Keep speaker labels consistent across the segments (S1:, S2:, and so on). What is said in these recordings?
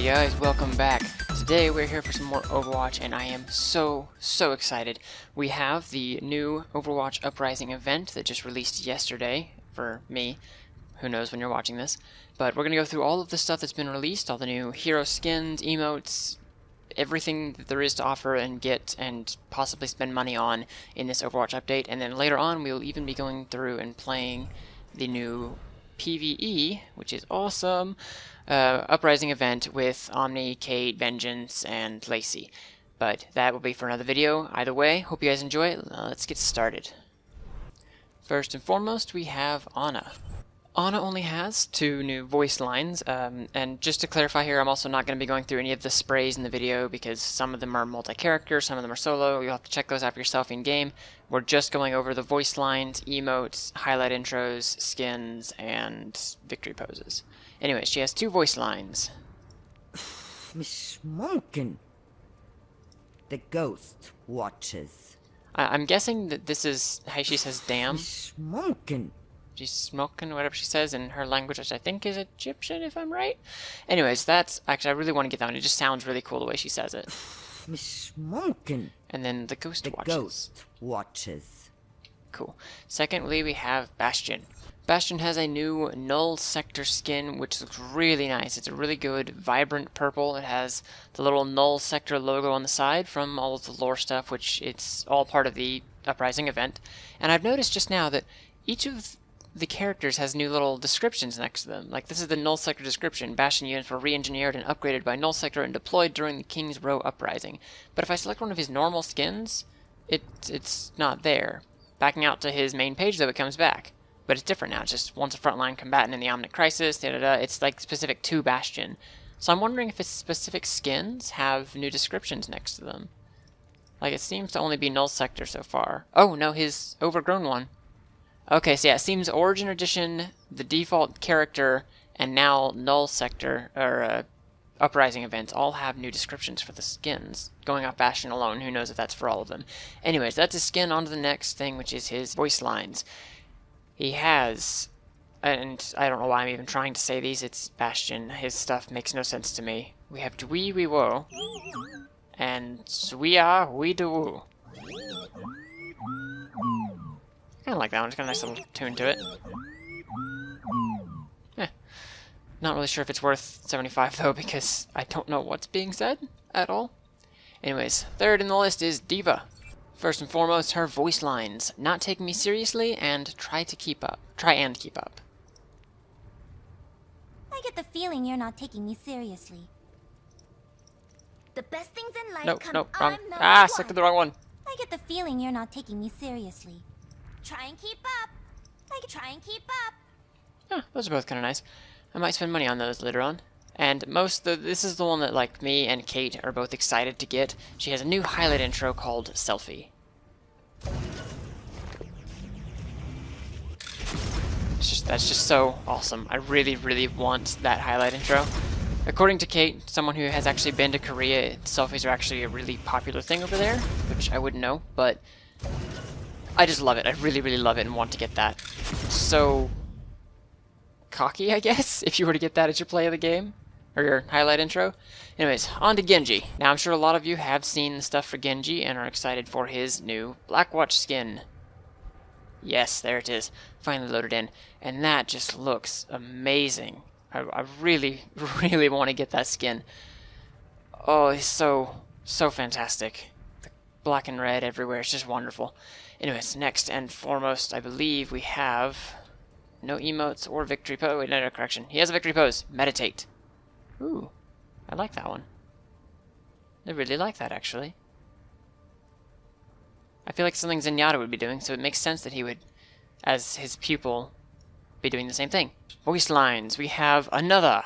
S1: guys, welcome back. Today we're here for some more Overwatch and I am so excited. We have the new Overwatch Uprising Event that just released yesterday for me. Who knows when you're watching this. But we're going to go through all of the stuff that's been released, all the new hero skins, emotes, everything that there is to offer and get and possibly spend money on in this Overwatch update. And then later on we will even be going through and playing the new PvE, which is awesome, Uprising event with Omni, Kate, Vengeance, and Lacey. But that will be for another video. Either way, hope you guys enjoy it. Let's get started. First and foremost, we have Ana. Ana only has 2 new voice lines, and just to clarify here, I'm also not going to be going through any of the sprays in the video because some of them are multi-character, some of them are solo. You'll have to check those out for yourself in-game. We're just going over the voice lines, emotes, highlight intros, skins, and victory poses. Anyways, she has 2 voice lines.
S2: Miss Monken. The ghost watches.
S1: I'm guessing that this is how she says damn.
S2: Miss Monken.
S1: She's smoking, whatever she says in her language, which I think is Egyptian, if I'm right. Anyways, that's... Actually, I really want to get that one. It just sounds really cool the way she says it.
S2: Miss Monken.
S1: And then the ghost watches.
S2: The ghost watches.
S1: Cool. Secondly, we have Bastion. Bastion has a new Null Sector skin, which looks really nice. It's a really good, vibrant purple. It has the little Null Sector logo on the side from all of the lore stuff, which it's all part of the Uprising event. And I've noticed just now that each of the characters has new little descriptions next to them. Like, this is the Null Sector description. Bastion units were re-engineered and upgraded by Null Sector and deployed during the King's Row Uprising. But if I select one of his normal skins, it's not there. Backing out to his main page, though, it comes back. But it's different now. It's just once a frontline combatant in the Omnic Crisis, It's like specific to Bastion. So I'm wondering if its specific skins have new descriptions next to them. Like, it seems to only be Null Sector so far. Oh, no, his overgrown one. Okay, so yeah, it seems Origin Edition, the default character, and now Null Sector, or Uprising events, all have new descriptions for the skins. Going off Bastion alone, who knows if that's for all of them. Anyways, that's his skin. On to the next thing, which is his voice lines. He has, and I don't know why I'm even trying to say these, it's Bastion. His stuff makes no sense to me. We have Dwee Wee Wo, and Zwea Wee Do Woo. I kind of like that one. It's got a nice little tune to it. Not really sure if it's worth 75 though, because I don't know what's being said at all. Anyways, third in the list is Diva. First and foremost, her voice lines. Not taking me seriously and try and keep up.
S3: I get the feeling you're not taking me seriously. The best things in life
S1: Nope, wrong. Ah, selected the wrong one.
S3: I get the feeling you're not taking me seriously. Try and keep up. Try and keep up.
S1: Yeah, those are both kind of nice. I might spend money on those later on. And this is the one that, like, me and Kate are both excited to get. She has a new highlight intro called Selfie. That's just so awesome. I really want that highlight intro. According to Kate, someone who has actually been to Korea, selfies are actually a really popular thing over there, which I wouldn't know, but I just love it. I really love it and want to get that. So cocky, I guess, if you were to get that as your play of the game, or your highlight intro. Anyways, on to Genji. Now, I'm sure a lot of you have seen the stuff for Genji and are excited for his new Blackwatch skin. Yes, there it is. Finally loaded in. And that just looks amazing. I really want to get that skin. Oh, it's so fantastic. The black and red everywhere. It's just wonderful. Anyways, next and foremost, I believe we have no emotes or victory pose. Wait, no, correction. He has a victory pose. Meditate. Ooh, I like that one. I really like that, actually. I feel like something Zenyatta would be doing, so it makes sense that he would, as his pupil, be doing the same thing. Voice lines. We have another.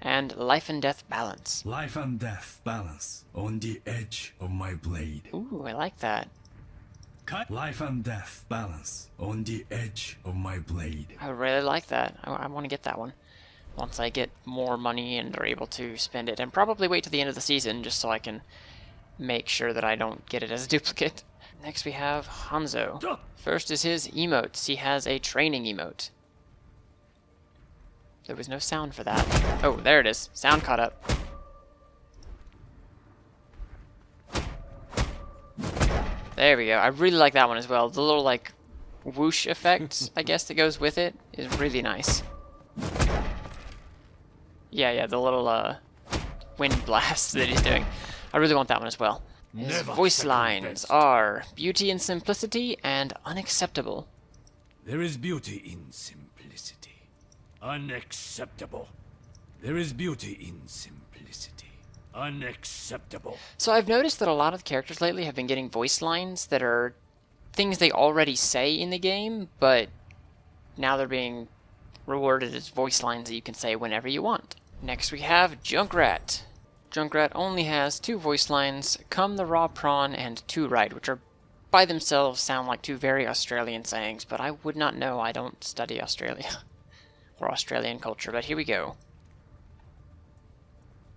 S1: And life and death balance.
S4: Life and death balance on the edge of my blade.
S1: Ooh, I like that.
S4: Life and death balance on the edge of my blade.
S1: I really like that. I want to get that one. Once I get more money and are able to spend it. And probably wait till the end of the season just so I can make sure that I don't get it as a duplicate. Next we have Hanzo. First is his emotes. He has a training emote. There was no sound for that. Oh, there it is. Sound caught up. There we go. I really like that one as well. The little, like, whoosh effect, I guess, that goes with it is really nice. Yeah, the little, wind blast that he's doing. I really want that one as well. His voice lines are beauty in simplicity and unacceptable.
S4: There is beauty in simplicity. Unacceptable. There is beauty in simplicity. Unacceptable.
S1: So I've noticed that a lot of the characters lately have been getting voice lines that are things they already say in the game, but now they're being rewarded as voice lines that you can say whenever you want. Next we have Junkrat. Junkrat only has 2 voice lines, come the raw prawn and too right, which are by themselves sound like 2 very Australian sayings, but I would not know. I don't study Australia or Australian culture, but here we go.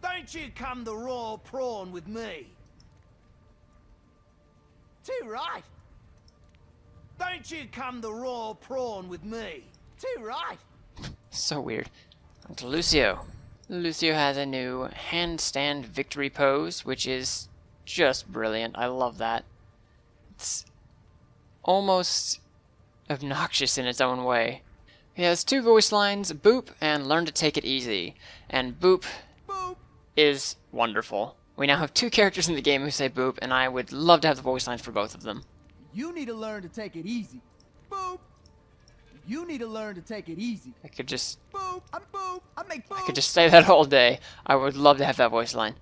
S5: Don't you come the raw prawn with me. Too right. Don't you come the raw prawn with me. Too right.
S1: So weird. On to Lucio. Lucio has a new handstand victory pose, which is just brilliant. I love that. It's almost obnoxious in its own way. He has 2 voice lines, boop and learn to take it easy. And boop is wonderful. We now have 2 characters in the game who say boop, and I would love to have the voice lines for both of them.
S5: You need to learn to take it easy. Boop. You need to learn to take it easy.
S1: I could just
S5: Boop. I'm boop. I make boop.
S1: I could just say that all day. I would love to have that voice line.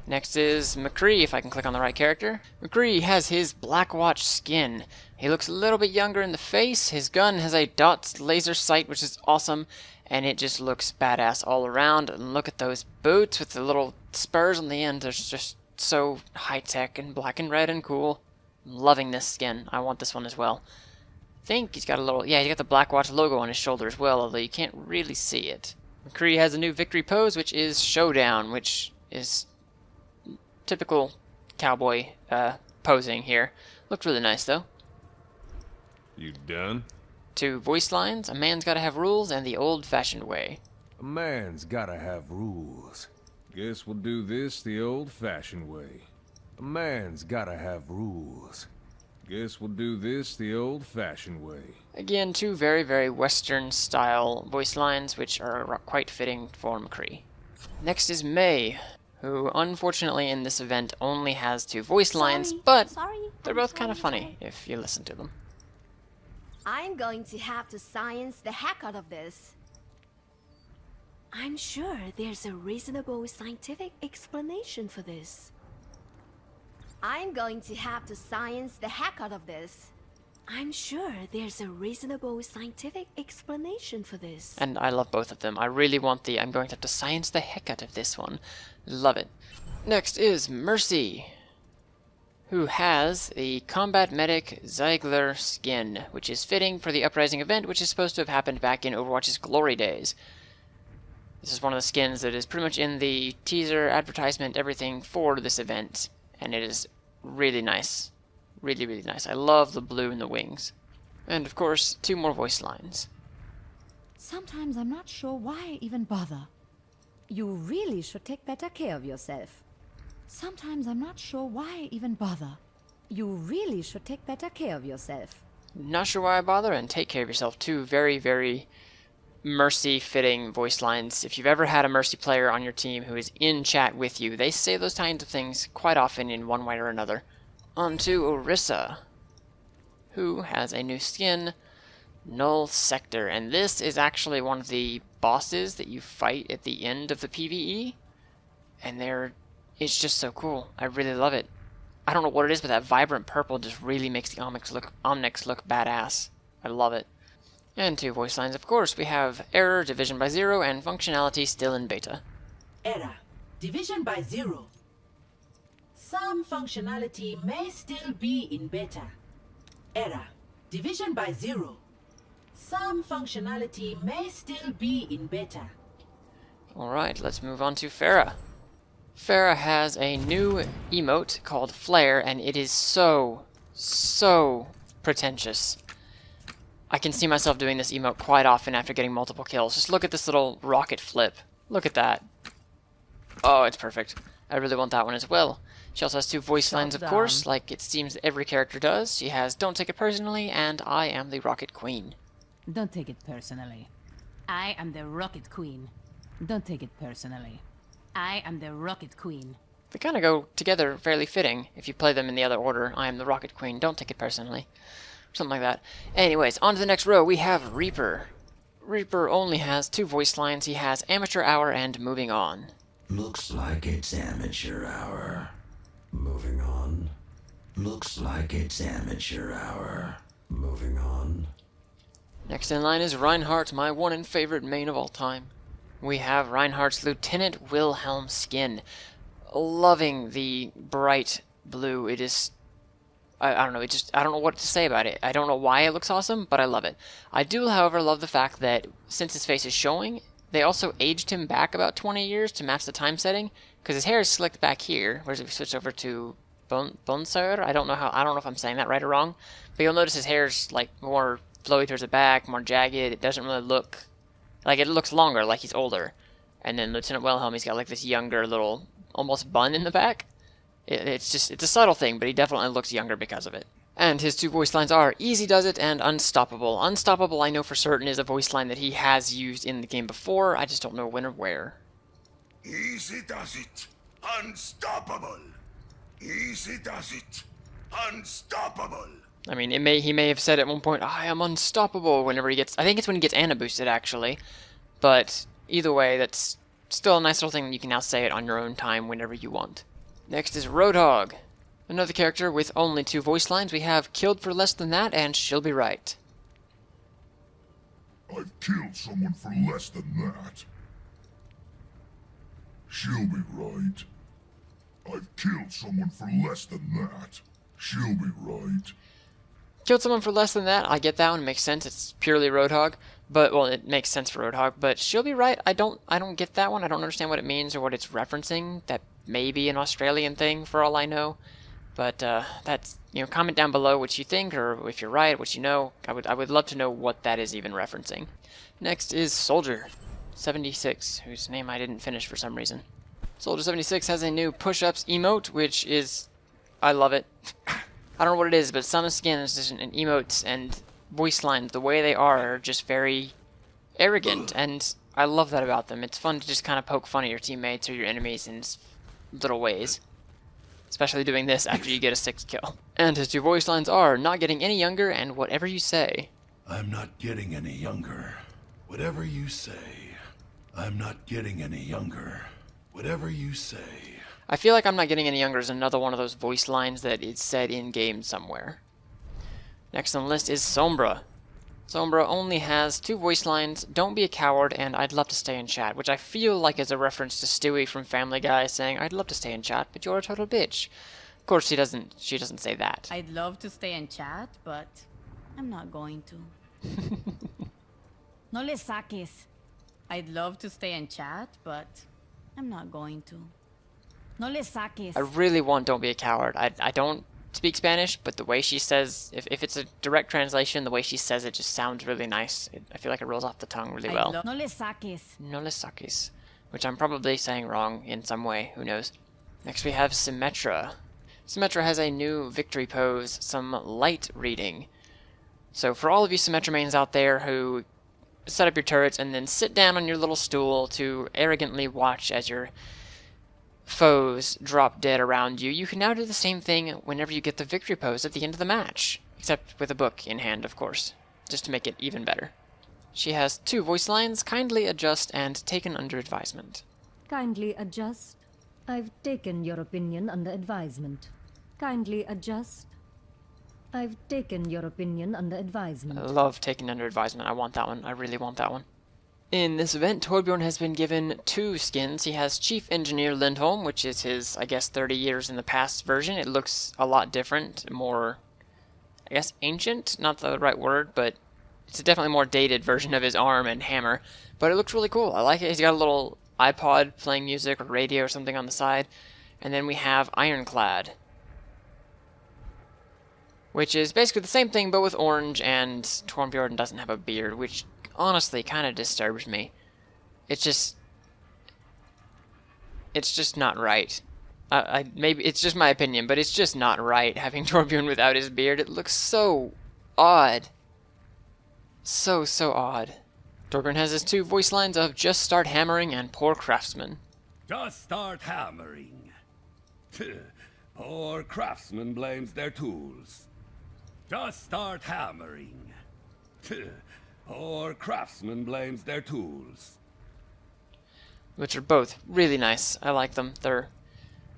S1: Next is McCree, if I can click on the right character. McCree has his Blackwatch skin. He looks a little bit younger in the face. His gun has a dot laser sight, which is awesome, and it just looks badass all around. And look at those boots with the little spurs on the end. They're just so high-tech and black and red and cool. I'm loving this skin. I want this one as well. I think he's got a little, yeah, he's got the Blackwatch logo on his shoulder as well, although you can't really see it. McCree has a new victory pose, which is Showdown, which is typical cowboy posing here. Looked really nice, though.
S6: You done?
S1: 2 voice lines, a man's gotta have rules, and the old-fashioned way.
S6: A man's gotta have rules. Guess we'll do this the old-fashioned way. A man's gotta have rules. Guess we'll do this the old-fashioned way.
S1: Again, 2 very, very Western-style voice lines, which are quite fitting for McCree. Next is May, who unfortunately in this event only has 2 voice lines, but they're both kind of funny if you listen to them.
S7: I'm going to have to science the heck out of this. I'm sure there's a reasonable scientific explanation for this. I'm going to have to science the heck out of this. I'm sure there's a reasonable scientific explanation for this.
S1: And I love both of them. I really want the I'm going to have to science the heck out of this one. Love it. Next is Mercy, who has the Combat Medic Ziegler skin, which is fitting for the Uprising event, which is supposed to have happened back in Overwatch's glory days. This is one of the skins that is pretty much in the teaser, advertisement, everything for this event, and it is really nice. Really, really nice. I love the blue in the wings. And of course, 2 more voice lines.
S8: Sometimes I'm not sure why I even bother.
S2: You really should take better care of yourself.
S8: Sometimes I'm not sure why I even bother.
S2: You really should take better care of yourself.
S1: Not sure why I bother, and take care of yourself. 2 very, very Mercy-fitting voice lines. If you've ever had a Mercy player on your team who is in chat with you, they say those kinds of things quite often in one way or another. On to Orisa, who has a new skin, Null Sector, and this is actually one of the bosses that you fight at the end of the PvE, and it's just so cool. I really love it. I don't know what it is, but that vibrant purple just really makes the Omnics look badass. I love it. And 2 voice lines, of course. We have Error, Division by 0, and Functionality still in beta.
S9: Error. Division by 0. Some functionality may still be in beta. Error. Division by 0. Some functionality may still be in beta.
S1: Alright, let's move on to Pharah. Pharah has a new emote called Flare, and it is so pretentious. I can see myself doing this emote quite often after getting multiple kills. Just look at this little rocket flip. Look at that. Oh, it's perfect. I really want that one as well. She also has 2 voice lines, of course, like it seems every character does. She has Don't Take It Personally and I Am the Rocket Queen.
S10: Don't take it personally. I am the Rocket Queen. Don't take it personally. I am the Rocket Queen.
S1: They kind of go together fairly fitting if you play them in the other order. I am the Rocket Queen. Don't take it personally. Something like that. Anyways, on to the next row. We have Reaper. Reaper only has 2 voice lines. He has Amateur Hour and Moving On.
S11: Looks like it's amateur hour. Moving on. Looks like it's amateur hour. Moving on.
S1: Next in line is Reinhardt, my one and favorite main of all time. We have Reinhardt's Lieutenant Wilhelm skin. Loving the bright blue. It is... I don't know, I don't know what to say about it. I don't know why it looks awesome, but I love it. I do, however, love the fact that since his face is showing, they also aged him back about 20 years to match the time setting, because his hair is slicked back here, whereas if we switch over to Bonser, I don't know if I'm saying that right or wrong, but you'll notice his hair's like more flowy towards the back, more jagged. It doesn't really look like it looks longer, like he's older. And then Lieutenant Wilhelm, he's got like this younger little almost bun in the back. It's a subtle thing, but he definitely looks younger because of it. And his 2 voice lines are Easy Does It and Unstoppable. Unstoppable, I know for certain, is a voice line that he has used in the game before. I just don't know when or where.
S12: Easy does it. Unstoppable. Easy does it. Unstoppable.
S1: I mean, he may have said at one point, I am unstoppable, whenever he gets... I think it's when he gets Ana boosted, actually. But either way, that's still a nice little thing that you can now say it on your own time whenever you want. Next is Roadhog. Another character with only 2 voice lines. We have Killed for Less Than That and She'll Be Right.
S12: I've killed someone for less than that. She'll be right. I've killed someone for less than that. She'll be right.
S1: Killed someone for less than that. I get that one. It makes sense. It's purely Roadhog. But, well, it makes sense for Roadhog. But She'll Be Right, I don't get that one. I don't understand what it means or what it's referencing. That may be an Australian thing for all I know. But that's, comment down below what you think, or if you're right, what you know. I would love to know what that is even referencing. Next is Soldier 76, whose name I didn't finish for some reason. Soldier 76 has a new push-ups emote, which is... I love it. I don't know what it is, but some skins and emotes and voice lines, the way they are just very arrogant, and I love that about them. It's fun to just kind of poke fun at your teammates or your enemies in little ways. Especially doing this after you get a 6th kill. And his 2 voice lines are Not Getting Any Younger and Whatever You Say.
S12: I'm not getting any younger. Whatever you say. I'm not getting any younger. Whatever you say.
S1: I feel like I'm Not Getting Any Younger is another one of those voice lines that is said in-game somewhere. Next on the list is Sombra. Sombra only has 2 voice lines, Don't Be a Coward and I'd Love to Stay in Chat, which I feel like is a reference to Stewie from Family Guy saying, I'd love to stay in chat, but you're a total bitch. Of course, she doesn't say that.
S10: I'd love to stay in chat, but I'm not going to. No le saques. I'd love to stay in chat, but I'm not going to. No le saques.
S1: I really want Don't Be a Coward. I don't speak Spanish, but the way she says, if it's a direct translation, the way she says it just sounds really nice. I feel like it rolls off the tongue really well.
S10: No le saques.
S1: No le saques. Which I'm probably saying wrong in some way, who knows. Next we have Symmetra. Symmetra has a new victory pose, some light reading. So for all of you Symmetra mains out there who set up your turrets and then sit down on your little stool to arrogantly watch as your foes drop dead around you, you can now do the same thing whenever you get the victory pose at the end of the match. Except with a book in hand, of course, just to make it even better. She has 2 voice lines, Kindly Adjust and Taken Under Advisement.
S2: Kindly adjust. I've taken your opinion under advisement. Kindly adjust. I've taken your opinion under advisement.
S1: I love Taken Under Advisement. I want that one. I really want that one. In this event, Torbjorn has been given 2 skins. He has Chief Engineer Lindholm, which is his, I guess, 30 years in the past version. It looks a lot different, more, I guess, ancient? Not the right word, but it's a definitely more dated version of his arm and hammer. But it looks really cool. I like it. He's got a little iPod playing music or radio or something on the side. And then we have Ironclad. which is basically the same thing but with orange, and Torbjorn doesn't have a beard, which honestly kind of disturbs me. It's just not right. Maybe it's just my opinion, but it's just not right having Torbjorn without his beard. It looks so odd. So odd. Torbjorn has his 2 voice lines of "Just start hammering" and "Poor craftsman."
S13: Just start hammering. Poor craftsman blames their tools. Just start hammering. Poor craftsman blames their tools.
S1: Which are both really nice. I like them. They're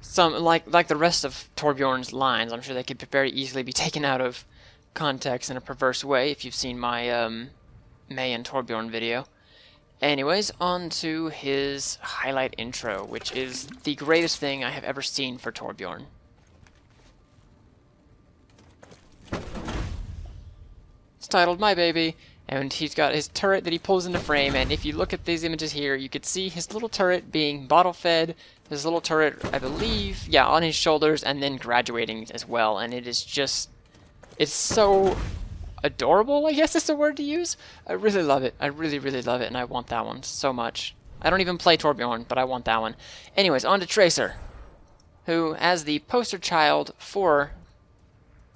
S1: some like the rest of Torbjorn's lines. I'm sure they could very easily be taken out of context in a perverse way if you've seen my May and Torbjorn video. Anyways, on to his highlight intro, which is the greatest thing I have ever seen for Torbjorn. It's titled My Baby, and he's got his turret that he pulls into frame, and if you look at these images here, you could see his little turret being bottle fed, his little turret, I believe, yeah, on his shoulders, and then graduating as well, and it is just, it's so adorable, I guess is the word to use. I really love it. I really love it, and I want that one so much. I don't even play Torbjorn, but I want that one. Anyways, on to Tracer, who, as the poster child for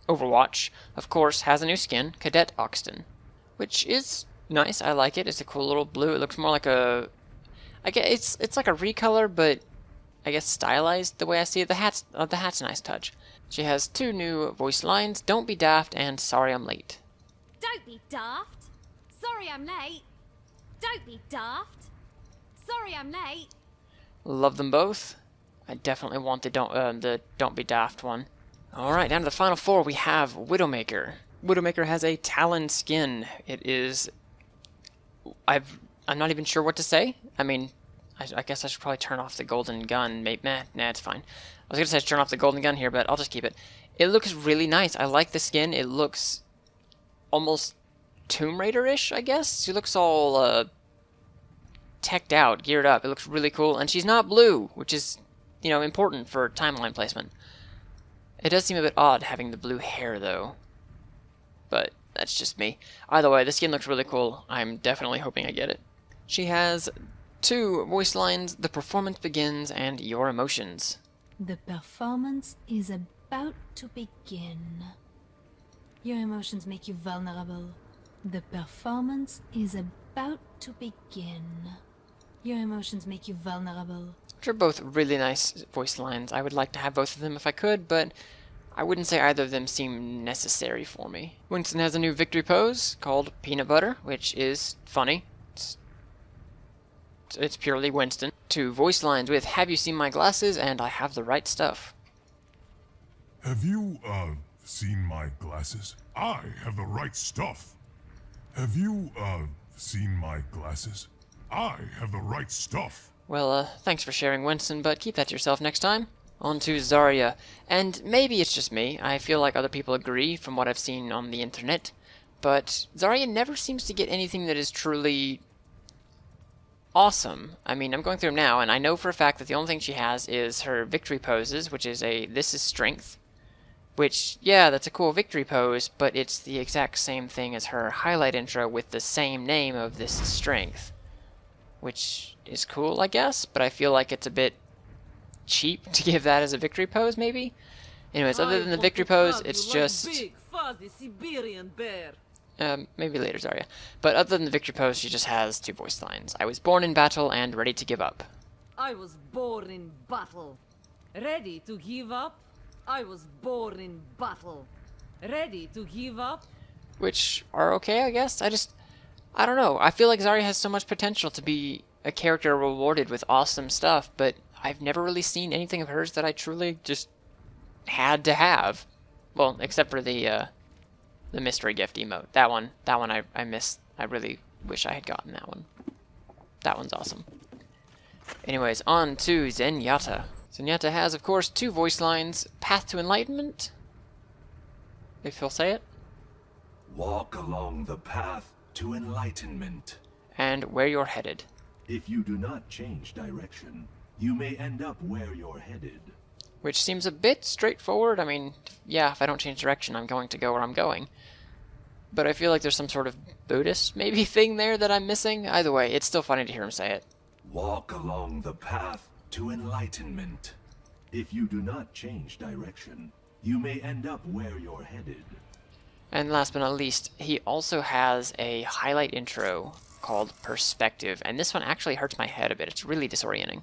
S1: Overwatch, of course, has a new skin, Cadet Oxton, which is nice. I like it. It's a cool little blue. It looks more like a, I guess it's like a recolor, but I guess stylized the way I see it. The hat's a nice touch. She has 2 new voice lines, "Don't be daft" and "Sorry I'm late."
S3: Don't be daft. Sorry I'm late. Don't be daft. Sorry I'm late.
S1: Love them both. I definitely want the don't be daft one. Alright, down to the final 4 we have Widowmaker. Widowmaker has a Talon skin. It is... I'm not even sure what to say. I mean, I guess I should probably turn off the golden gun. Maybe, nah, it's fine. I was going to say turn off the golden gun here, but I'll just keep it. It looks really nice. I like the skin. It looks almost Tomb Raider-ish, I guess. She looks all teched out, geared up. It looks really cool. And she's not blue, which is, you know, important for timeline placement. It does seem a bit odd having the blue hair, though. But that's just me. Either way, the skin looks really cool. I'm definitely hoping I get it. She has 2 voice lines, "The performance begins" and "Your emotions."
S14: The performance is about to begin. Your emotions make you vulnerable. The performance is about to begin. Your emotions make you vulnerable.
S1: Which are both really nice voice lines. I would like to have both of them if I could, but I wouldn't say either of them seem necessary for me. Winston has a new victory pose called Peanut Butter, which is funny. It's purely Winston. 2 voice lines with "Have you seen my glasses?" and "I have the right stuff."
S12: Have you, seen my glasses? I have the right stuff. Have you, seen my glasses? I have the right stuff.
S1: Well, thanks for sharing, Winston, but keep that to yourself next time. On to Zarya. And maybe it's just me. I feel like other people agree from what I've seen on the internet. But Zarya never seems to get anything that is truly awesome. I mean, I'm going through them now, and I know for a fact that the only thing she has is her victory poses, which is a "This is strength." Which, yeah, that's a cool victory pose, but it's the exact same thing as her highlight intro with the same name of "This is strength." Which is cool, I guess, but I feel like it's a bit cheap to give that as a victory pose, maybe? Anyways, other than the victory pose, it's just...
S15: Big, fuzzy Siberian bear.
S1: Maybe later, Zarya. But other than the victory pose, she just has 2 voice lines. "I was born in battle and ready to give up."
S15: I was born in battle. Ready to give up? I was born in battle. Ready to give up?
S1: Which are okay, I guess. I don't know. I feel like Zarya has so much potential to be a character rewarded with awesome stuff, but I've never really seen anything of hers that I truly just had to have. Well, except for the mystery gift emote. That one I missed. I really wish I had gotten that one. That one's awesome. Anyways, on to Zenyatta. Zenyatta has, of course, 2 voice lines. "Path to Enlightenment," if he'll say it.
S11: Walk along the path to enlightenment.
S1: And "Where You're Headed."
S11: If you do not change direction, you may end up where you're headed.
S1: which seems a bit straightforward. I mean, yeah, if I don't change direction, I'm going to go where I'm going. But I feel like there's some sort of Buddhist, maybe, thing there that I'm missing. Either way, it's still funny to hear him say it.
S16: Walk along the path to enlightenment. If you do not change direction, you may end up where you're headed.
S1: And last but not least, he also has a highlight intro called Perspective, and this one actually hurts my head a bit. It's really disorienting.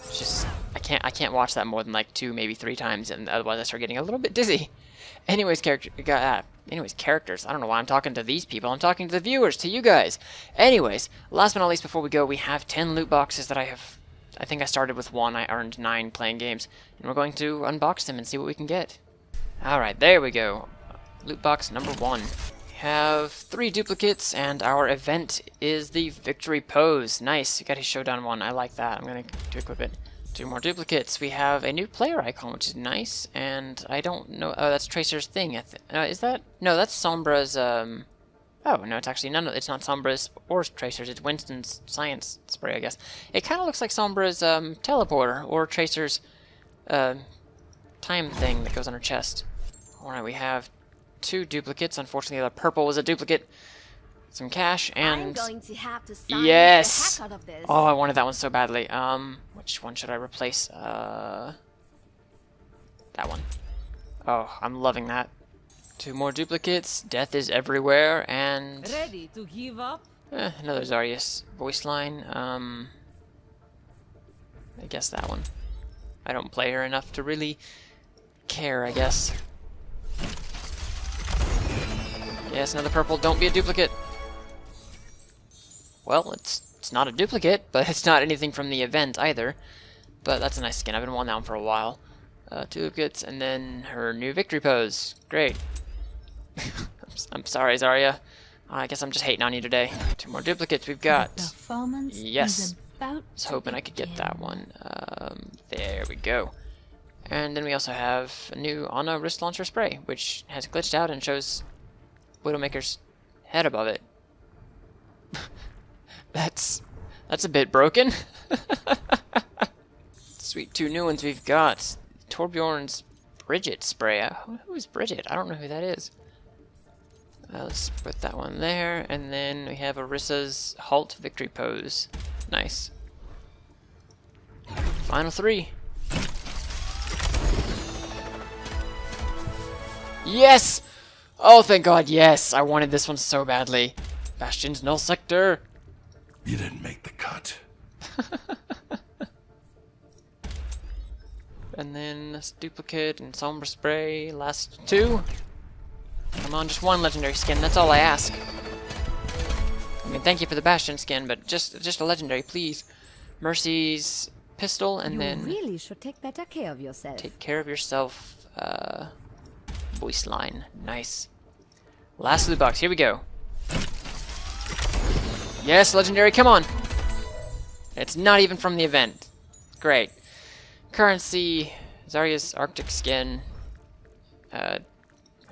S1: It's just, I can't watch that more than like 2, maybe 3 times, and otherwise I start getting a little bit dizzy. Anyways, characters. I don't know why I'm talking to these people. I'm talking to the viewers, to you guys. Anyways, last but not least, before we go, we have 10 loot boxes that I think I started with 1. I earned 9 playing games, and we're going to unbox them and see what we can get. Alright, there we go. Loot box number 1. We have 3 duplicates, and our event is the victory pose. Nice. We got a showdown 1. I like that. I'm going to equip it. 2 more duplicates. We have a new player icon, which is nice, and I don't know. Oh, that's Tracer's thing. Is that? No, that's Sombra's. Oh no, it's actually none. It's not Sombra's or Tracer's. It's Winston's science spray, I guess. It kind of looks like Sombra's teleporter or Tracer's time thing that goes on her chest. All right, we have 2 duplicates. Unfortunately, the purple was a duplicate. Some cash and
S7: I'm going to have to sign
S1: yes.
S7: the heck out of this.
S1: Oh, I wanted that one so badly. Which one should I replace? That one. Oh, I'm loving that. 2 more duplicates. Death is everywhere, and
S15: ready to give up?
S1: Another Zarya's voice line. I guess that one. I don't play her enough to really care, I guess. Yes, another purple. Don't be a duplicate. Well, it's not a duplicate, but it's not anything from the event either. But that's a nice skin. I've been wanting that one for a while. 2 duplicates, and then her new victory pose. Great. I'm sorry, Zarya. I guess I'm just hating on you today. 2 more duplicates we've got. Yes. I was hoping I could get that one. There we go. And then we also have a new Ana wrist launcher spray, which has glitched out and shows Widowmaker's head above it. That's a bit broken. Sweet, 2 new ones we've got. Torbjorn's Bridget spray. Who is Bridget? I don't know who that is. Let's put that one there, and then we have Arissa's Halt victory pose. Nice. Final 3. Yes! Oh, thank God, yes! I wanted this one so badly. Bastion's null sector.
S16: You didn't make the cut.
S1: And then this duplicate and Sombra spray. Last 2. Come on, just 1 legendary skin. That's all I ask. I mean, thank you for the Bastion skin, but just a legendary, please. Mercy's pistol, and then
S2: You really should take better care of yourself.
S1: Take care of yourself. Voice line. Nice. Last loot box. Here we go. Yes, legendary. Come on. It's not even from the event. Great. Currency. Zarya's Arctic skin. I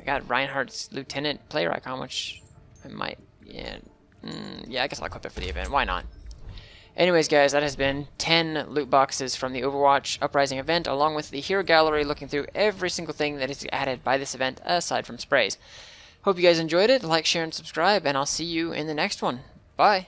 S1: got Reinhardt's Lieutenant player icon, which I might. Yeah. Yeah, I guess I'll equip it for the event. Why not? Anyways, guys, that has been 10 loot boxes from the Overwatch Uprising event, along with the hero gallery, looking through every single thing that is added by this event, aside from sprays. Hope you guys enjoyed it. Like, share, and subscribe, and I'll see you in the next one. Bye.